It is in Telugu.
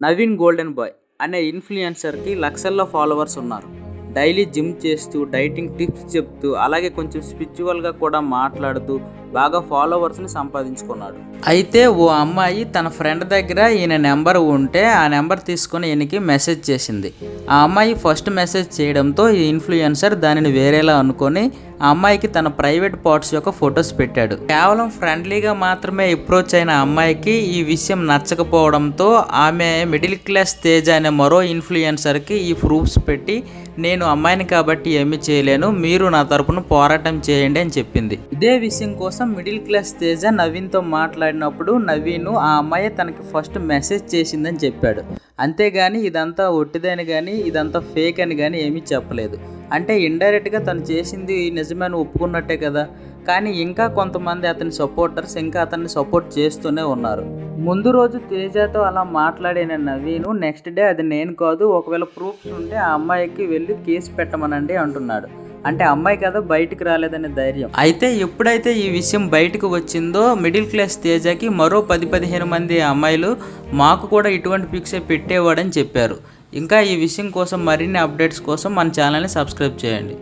నవీన్ గోల్డెన్ బాయ్ అనే ఇన్ఫ్లుయెన్సర్కి లక్షల్లో ఫాలోవర్స్ ఉన్నారు. డైలీ జిమ్ చేస్తూ, డైటింగ్ టిప్స్ చెప్తూ, అలాగే కొంచెం స్పిరిచువల్గా కూడా మాట్లాడుతూ బాగా ఫాలోవర్స్ని సంపాదించుకున్నాడు. అయితే ఓ అమ్మాయి తన ఫ్రెండ్ దగ్గర ఈయన నెంబర్ ఉంటే ఆ నెంబర్ తీసుకొని ఈయనకి మెసేజ్ చేసింది. ఆ అమ్మాయి ఫస్ట్ మెసేజ్ చేయడంతో ఈ ఇన్ఫ్లుయెన్సర్ దానిని వేరేలా అనుకొని ఆ అమ్మాయికి తన ప్రైవేట్ పార్ట్స్ యొక్క ఫొటోస్ పెట్టాడు. కేవలం ఫ్రెండ్లీగా మాత్రమే అప్రోచ్ అయిన అమ్మాయికి ఈ విషయం నచ్చకపోవడంతో ఆమె మిడిల్ క్లాస్ తేజ అనే మరో ఇన్ఫ్లుయెన్సర్కి ఈ ప్రూఫ్స్ పెట్టి, నేను అమ్మాయిని కాబట్టి ఏమీ చేయలేను, మీరు నా తరపున పోరాటం చేయండి అని చెప్పింది. ఇదే విషయం కోసం మిడిల్ క్లాస్ తేజ నవీన్తో మాట్లాడినప్పుడు నవీన్ ఆ అమ్మాయి తనకి ఫస్ట్ మెసేజ్ చేసిందని చెప్పాడు. అంతేగాని ఇదంతా ఒట్టిదని కానీ ఇదంతా ఫేక్ అని కానీ ఏమీ చెప్పలేదు. అంటే ఇండైరెక్ట్గా తను చేసింది నిజమని ఒప్పుకున్నట్టే కదా. కానీ ఇంకా కొంతమంది అతని సపోర్టర్స్ ఇంకా అతన్ని సపోర్ట్ చేస్తూనే ఉన్నారు. ముందు రోజు తేజతో అలా మాట్లాడిన నవీన్ నెక్స్ట్ డే అది నేను కాదు, ఒకవేళ ప్రూఫ్స్ ఉంటే ఆ అమ్మాయికి వెళ్ళి కేసు పెట్టమనండి అంటున్నాడు. అంటే అమ్మాయి కదా బయటికి రాలేదనే ధైర్యం. అయితే ఎప్పుడైతే ఈ విషయం బయటకు వచ్చిందో మిడిల్ క్లాస్ తేజకి మరో 10-15 మంది అమ్మాయిలు మాకు కూడా ఇటువంటి పిక్సే పెట్టేవాడని చెప్పారు. ఇంకా ఈ విషయం కోసం మరిన్ని అప్డేట్స్ కోసం మన ఛానల్ని సబ్స్క్రైబ్ చేయండి.